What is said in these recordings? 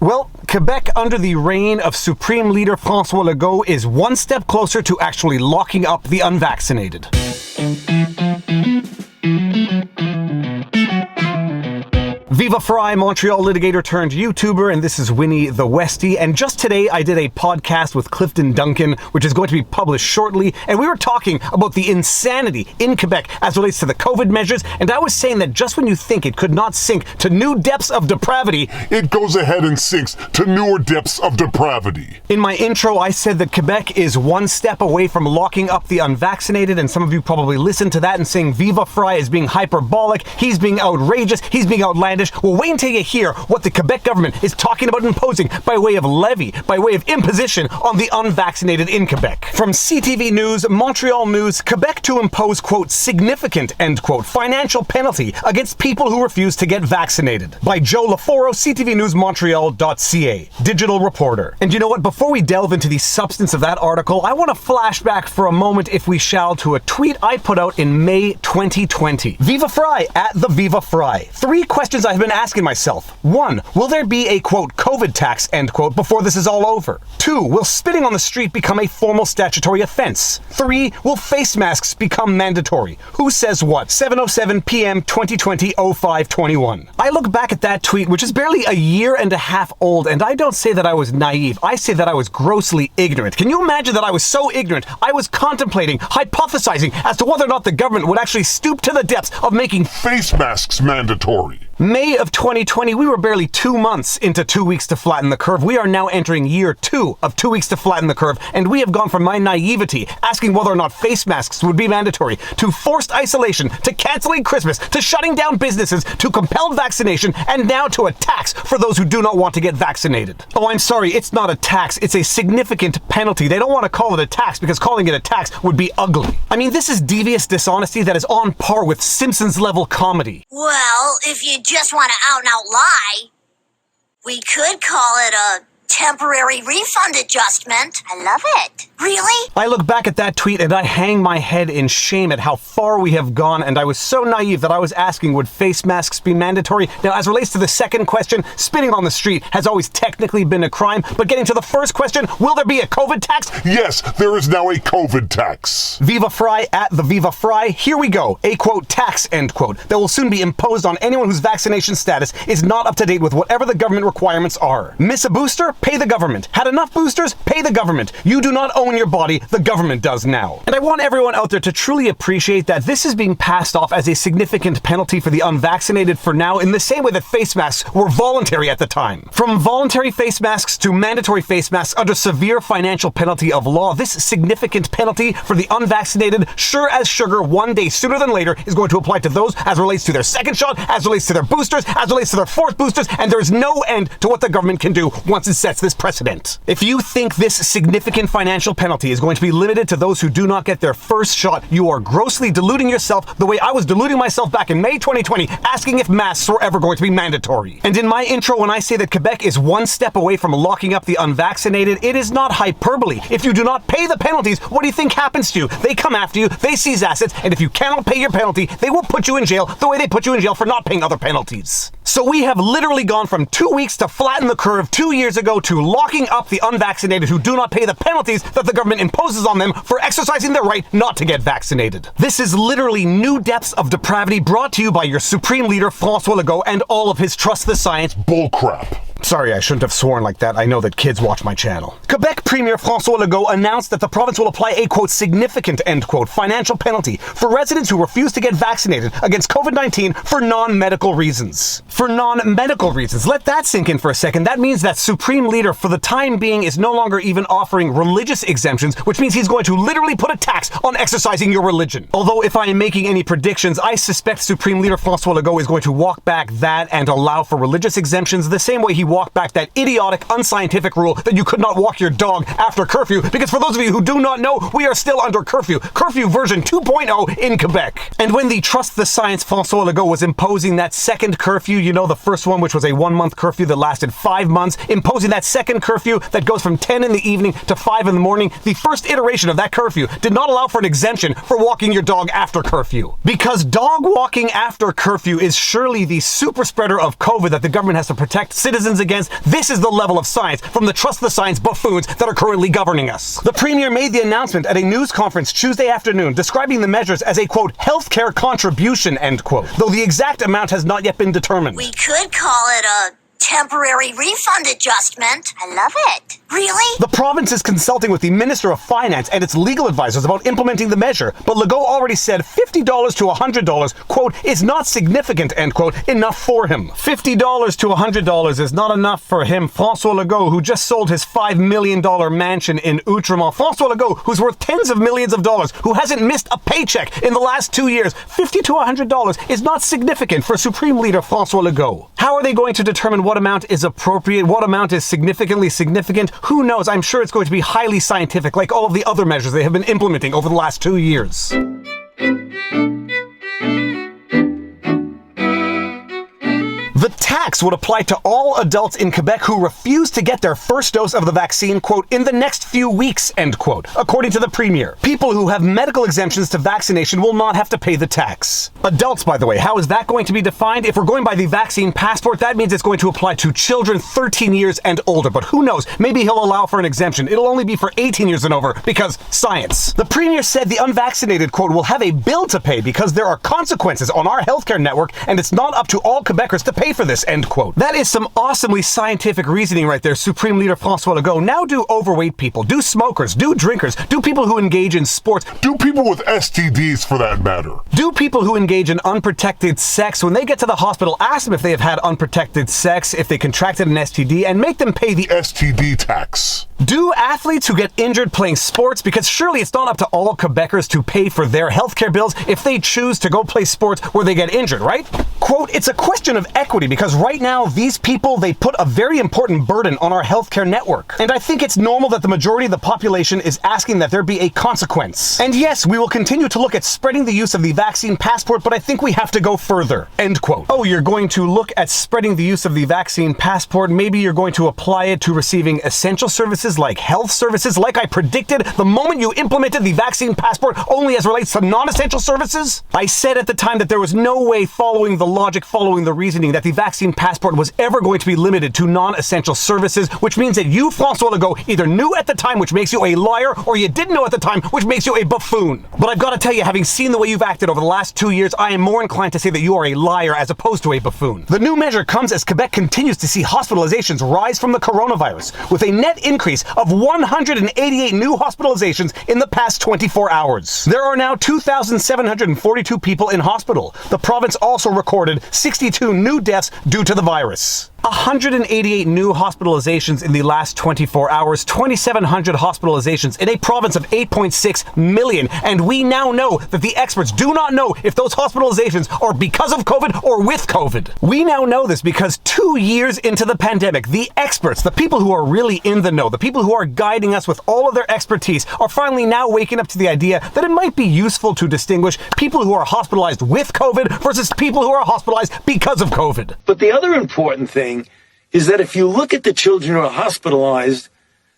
Well, Quebec under the reign of Supreme Leader François Legault is one step closer to actually locking up the unvaccinated. Viva Frei, Montreal litigator turned YouTuber, and this is Winnie the Westie. And just today, I did a podcast with Clifton Duncan, which is going to be published shortly. And we were talking about the insanity in Quebec as relates to the COVID measures. And I was saying that just when you think it could not sink to new depths of depravity, it goes ahead and sinks to newer depths of depravity. In my intro, I said that Quebec is one step away from locking up the unvaccinated. And some of you probably listened to that and saying Viva Frei is being hyperbolic. He's being outrageous. He's being outlandish. Well, wait until you hear what the Quebec government is talking about imposing by way of levy, by way of imposition on the unvaccinated in Quebec. From CTV News, Montreal News, Quebec to impose, quote, significant, end quote, financial penalty against people who refuse to get vaccinated. By Joe Laforo, ctvnewsmontreal.ca, digital reporter. And you know what? Before we delve into the substance of that article, I want to flashback for a moment, if we shall, to a tweet I put out in May 2020. Viva Frei, at the Viva Frei. 3 questions I've been asking myself. 1, will there be a, quote, COVID tax, end quote, before this is all over? 2, will spitting on the street become a formal statutory offense? 3, will face masks become mandatory? Who says what? 7:07 p.m. 2020 0521. I look back at that tweet, which is barely a year and a half old, and I don't say that I was naive. I say that I was grossly ignorant. Can you imagine that I was so ignorant? I was contemplating, hypothesizing as to whether or not the government would actually stoop to the depths of making face masks mandatory. May of 2020, we were barely 2 months into 2 weeks to flatten the curve. We are now entering year 2 of 2 weeks to flatten the curve, and we have gone from my naivety, asking whether or not face masks would be mandatory, to forced isolation, to canceling Christmas, to shutting down businesses, to compelled vaccination, and now to a tax for those who do not want to get vaccinated. Oh, I'm sorry, it's not a tax, it's a significant penalty. They don't want to call it a tax because calling it a tax would be ugly. I mean, this is devious dishonesty that is on par with Simpsons-level comedy. Well, if you just want to out and out lie, we could call it a temporary refund adjustment. I love it. Really? I look back at that tweet and I hang my head in shame at how far we have gone, and I was so naive that I was asking, would face masks be mandatory? Now, as relates to the second question, spitting on the street has always technically been a crime, but getting to the first question, will there be a COVID tax? Yes, there is now a COVID tax. Viva Frei, at the Viva Frei, here we go. A, quote, tax, end quote, that will soon be imposed on anyone whose vaccination status is not up to date with whatever the government requirements are. Miss a booster? Pay the government. Had enough boosters? Pay the government. You do not own your body, the government does now. And I want everyone out there to truly appreciate that this is being passed off as a significant penalty for the unvaccinated for now, in the same way that face masks were voluntary at the time. From voluntary face masks to mandatory face masks under severe financial penalty of law, this significant penalty for the unvaccinated, sure as sugar, one day sooner than later, is going to apply to those as relates to their second shot, as relates to their boosters, as relates to their fourth boosters, and there's no end to what the government can do once it sets this precedent. If you think this significant financial penalty is going to be limited to those who do not get their first shot, you are grossly deluding yourself the way I was deluding myself back in May 2020, asking if masks were ever going to be mandatory. And in my intro, when I say that Quebec is one step away from locking up the unvaccinated, it is not hyperbole. If you do not pay the penalties, what do you think happens to you? They come after you, they seize assets, and if you cannot pay your penalty, they will put you in jail the way they put you in jail for not paying other penalties. So we have literally gone from 2 weeks to flatten the curve 2 years ago to locking up the unvaccinated who do not pay the penalties that the government imposes on them for exercising their right not to get vaccinated. This is literally new depths of depravity brought to you by your Supreme Leader François Legault and all of his trust the science bullcrap. Sorry, I shouldn't have sworn like that. I know that kids watch my channel. Quebec Premier François Legault announced that the province will apply a, quote, significant, end quote, financial penalty for residents who refuse to get vaccinated against COVID-19 for non-medical reasons. For non-medical reasons. Let that sink in for a second. That means that Supreme Leader, for the time being, is no longer even offering religious exemptions, which means he's going to literally put a tax on exercising your religion. Although, if I am making any predictions, I suspect Supreme Leader François Legault is going to walk back that and allow for religious exemptions the same way he walk back that idiotic, unscientific rule that you could not walk your dog after curfew, because for those of you who do not know, we are still under curfew version 2.0 in Quebec. And when the Trust the Science François Legault was imposing that second curfew, you know, the first one, which was a 1-month curfew that lasted 5 months, imposing that second curfew that goes from 10 in the evening to 5 in the morning, the first iteration of that curfew did not allow for an exemption for walking your dog after curfew. Because dog walking after curfew is surely the super spreader of COVID that the government has to protect citizens decisions against. This is the level of science from the trust the science buffoons that are currently governing us. The Premier made the announcement at a news conference Tuesday afternoon describing the measures as a, quote, healthcare contribution, end quote, though the exact amount has not yet been determined. We could call it a temporary refund adjustment. I love it. Really? The province is consulting with the Minister of Finance and its legal advisors about implementing the measure, but Legault already said $50 to $100, quote, is not significant, end quote, enough for him. $50 to $100 is not enough for him, François Legault, who just sold his $5 million mansion in Outremont. François Legault, who's worth tens of millions of dollars, who hasn't missed a paycheck in the last 2 years. $50 to $100 is not significant for Supreme Leader François Legault. How are they going to determine what amount is appropriate, what amount is significantly significant? Who knows? I'm sure it's going to be highly scientific, like all of the other measures they have been implementing over the last 2 years. The tax would apply to all adults in Quebec who refuse to get their first dose of the vaccine, quote, in the next few weeks, end quote, according to the Premier. People who have medical exemptions to vaccination will not have to pay the tax. Adults, by the way, how is that going to be defined? If we're going by the vaccine passport, that means it's going to apply to children 13 years and older, but who knows? Maybe he'll allow for an exemption. It'll only be for 18 years and over, because science. The Premier said the unvaccinated, quote, will have a bill to pay because there are consequences on our healthcare network, and it's not up to all Quebecers to pay for this, end quote. That is some awesomely scientific reasoning right there, Supreme Leader François Legault. Now do overweight people, do smokers, do drinkers, do people who engage in sports, Do people with STDs for that matter. do people who engage in unprotected sex. When they get to the hospital, ask them if they have had unprotected sex, if they contracted an STD, and make them pay the STD tax. Do athletes who get injured playing sports, because surely it's not up to all Quebecers to pay for their healthcare bills if they choose to go play sports where they get injured, right? Quote, it's a question of equity because right now these people, they put a very important burden on our healthcare network. And I think it's normal that the majority of the population is asking that there be a consequence. And yes, we will continue to look at spreading the use of the vaccine passport, but I think we have to go further, end quote. Oh, you're going to look at spreading the use of the vaccine passport. Maybe you're going to apply it to receiving essential services like health services, like I predicted the moment you implemented the vaccine passport only as relates to non-essential services. I said at the time that there was no way, following the logic, following the reasoning, that the vaccine passport was ever going to be limited to non-essential services, which means that you, François Legault, either knew at the time, which makes you a liar, or you didn't know at the time, which makes you a buffoon. But I've got to tell you, having seen the way you've acted over the last 2 years, I am more inclined to say that you are a liar as opposed to a buffoon. The new measure comes as Quebec continues to see hospitalizations rise from the coronavirus, with a net increase of 188 new hospitalizations in the past 24 hours. There are now 2,742 people in hospital. The province also recorded 62 new deaths due to the virus. 188 new hospitalizations in the last 24 hours, 2,700 hospitalizations in a province of 8.6 million. And we now know that the experts do not know if those hospitalizations are because of COVID or with COVID. We now know this because 2 years into the pandemic, the experts, the people who are really in the know, the people who are guiding us with all of their expertise, are finally now waking up to the idea that it might be useful to distinguish people who are hospitalized with COVID versus people who are hospitalized because of COVID. But the other important thing is that if you look at the children who are hospitalized,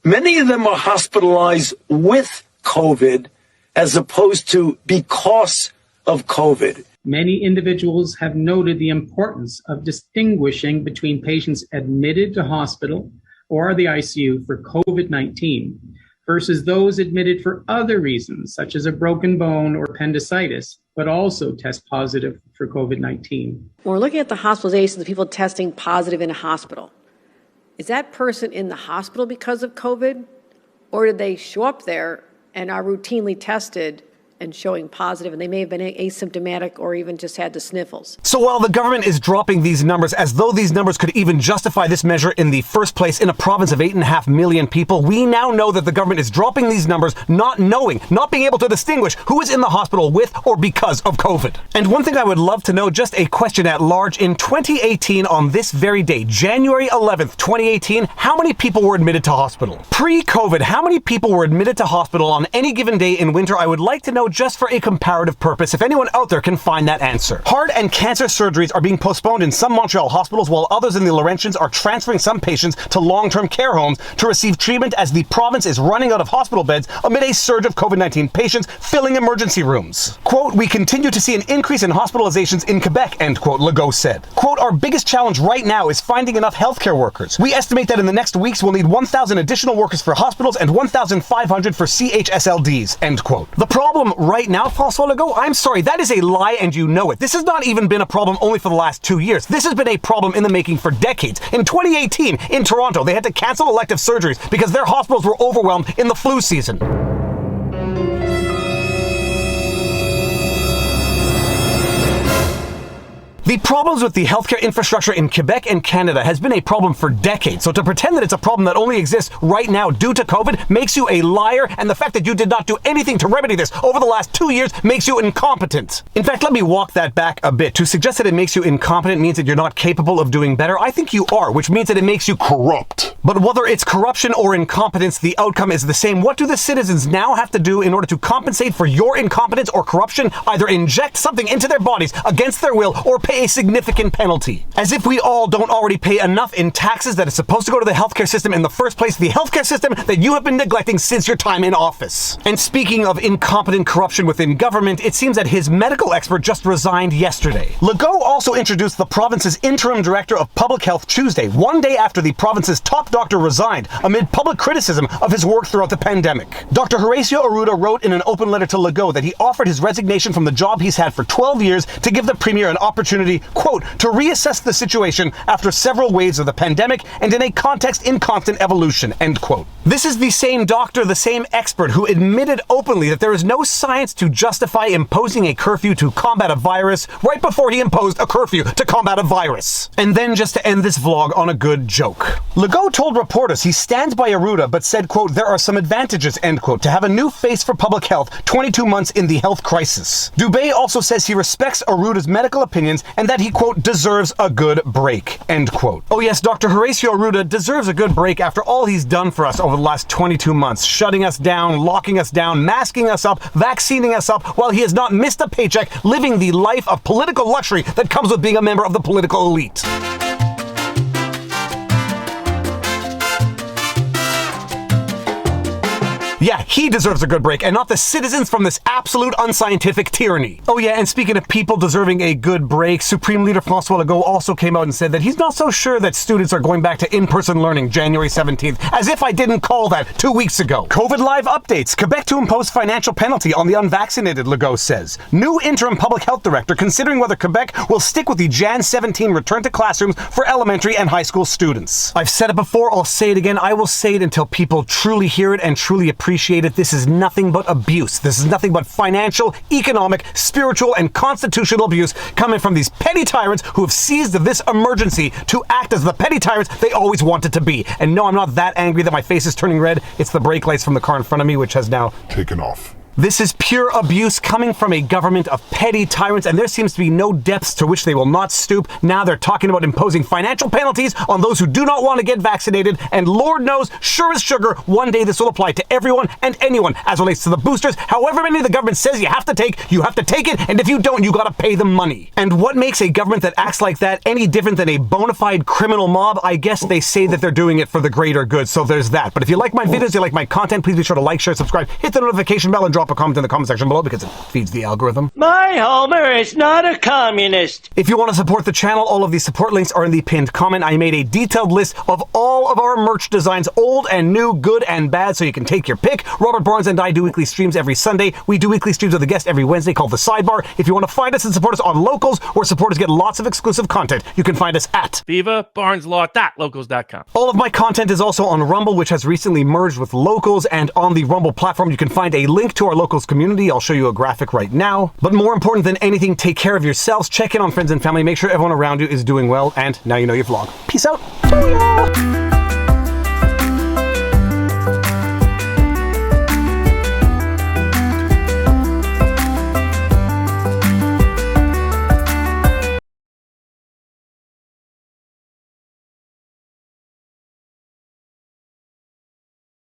many of them are hospitalized with COVID as opposed to because of COVID. Many individuals have noted the importance of distinguishing between patients admitted to hospital or the ICU for COVID-19 versus those admitted for other reasons, such as a broken bone or appendicitis, but also test positive for COVID-19. When we're looking at the hospitalizations of people testing positive in a hospital, is that person in the hospital because of COVID, or did they show up there and are routinely tested and showing positive, and they may have been asymptomatic or even just had the sniffles? So while the government is dropping these numbers as though these numbers could even justify this measure in the first place in a province of 8.5 million people, we now know that the government is dropping these numbers not knowing, not being able to distinguish who is in the hospital with or because of COVID. And one thing I would love to know, just a question at large, in 2018 on this very day, January 11th, 2018, how many people were admitted to hospital? Pre-COVID, how many people were admitted to hospital on any given day in winter? I would like to know know, just for a comparative purpose, if anyone out there can find that answer. Heart and cancer surgeries are being postponed in some Montreal hospitals, while others in the Laurentians are transferring some patients to long-term care homes to receive treatment as the province is running out of hospital beds amid a surge of COVID-19 patients filling emergency rooms. Quote, we continue to see an increase in hospitalizations in Quebec, end quote, Legault said. Quote, our biggest challenge right now is finding enough healthcare workers. We estimate that in the next weeks we'll need 1,000 additional workers for hospitals and 1,500 for CHSLDs, end quote. The problem right now, François Legault, I'm sorry, that is a lie and you know it. This has not even been a problem only for the last 2 years. This has been a problem in the making for decades. In 2018, in Toronto, they had to cancel elective surgeries because their hospitals were overwhelmed in the flu season. The problems with the healthcare infrastructure in Quebec and Canada has been a problem for decades, so to pretend that it's a problem that only exists right now due to COVID makes you a liar, and the fact that you did not do anything to remedy this over the last 2 years makes you incompetent. In fact, let me walk that back a bit. To suggest that it makes you incompetent means that you're not capable of doing better. I think you are, which means that it makes you Corrupt. But whether it's corruption or incompetence, the outcome is the same. What do the citizens now have to do in order to compensate for your incompetence or corruption? Either inject something into their bodies against their will or pay a significant penalty. As if we all don't already pay enough in taxes that is supposed to go to the healthcare system in the first place, the healthcare system that you have been neglecting since your time in office. And speaking of incompetent corruption within government, it seems that his medical expert just resigned yesterday. Legault also introduced the province's interim director of public health Tuesday, one day after the province's top doctor resigned, amid public criticism of his work throughout the pandemic. Dr. Horacio Arruda wrote in an open letter to Legault that he offered his resignation from the job he's had for 12 years to give the premier an opportunity, quote, to reassess the situation after several waves of the pandemic and in a context in constant evolution, end quote. This is the same doctor, the same expert who admitted openly that there is no science to justify imposing a curfew to combat a virus right before he imposed a curfew to combat a virus. And then just to end this vlog on a good joke. Legault told reporters he stands by Arruda but said, quote, there are some advantages, end quote, to have a new face for public health 22 months in the health crisis. Dubé also says he respects Arruda's medical opinions and that he, quote, deserves a good break, end quote. Oh yes, Dr. Horacio Arruda deserves a good break after all he's done for us over the last 22 months, shutting us down, locking us down, masking us up, vaccinating us up, while he has not missed a paycheck, living the life of political luxury that comes with being a member of the political elite. Yeah, he deserves a good break, and not the citizens from this absolute unscientific tyranny. Oh yeah, and speaking of people deserving a good break, Supreme Leader François Legault also came out and said that he's not so sure that students are going back to in-person learning January 17th, as if I didn't call that 2 weeks ago. COVID live updates. Quebec to impose financial penalty on the unvaccinated, Legault says. New interim public health director considering whether Quebec will stick with the Jan 17 return to classrooms for elementary and high school students. I've said it before, I'll say it again, I will say it until people truly hear it and truly appreciate it. This is nothing but abuse. This is nothing but financial, economic, spiritual, and constitutional abuse coming from these petty tyrants who have seized this emergency to act as the petty tyrants they always wanted to be. And no, I'm not that angry that my face is turning red. It's the brake lights from the car in front of me, which has now taken off. This is pure abuse coming from a government of petty tyrants, and there seems to be no depths to which they will not stoop. Now they're talking about imposing financial penalties on those who do not want to get vaccinated, and Lord knows, sure as sugar, one day this will apply to everyone and anyone as relates to the boosters. However many the government says you have to take it, and if you don't, you gotta pay them money. And what makes a government that acts like that any different than a bona fide criminal mob? I guess they say that they're doing it for the greater good, so there's that. But if you like my videos, you like my content, please be sure to like, share, subscribe, hit the notification bell, and drop a comment in the comment section below because it feeds the algorithm. My Homer is not a communist. If you want to support the channel, all of these support links are in the pinned comment. I made a detailed list of all of our merch designs, old and new, good and bad, so you can take your pick. Robert Barnes and I do weekly streams every Sunday. We do weekly streams with a guest every Wednesday called The Sidebar. If you want to find us and support us on Locals, where supporters get lots of exclusive content, you can find us at vivabarneslaw.locals.com. All of my content is also on Rumble, which has recently merged with Locals, and on the Rumble platform you can find a link to our Locals community. I'll show you a graphic right now. But more important than anything, take care of yourselves, check in on friends and family, make sure everyone around you is doing well, and now you know your vlog. Peace out.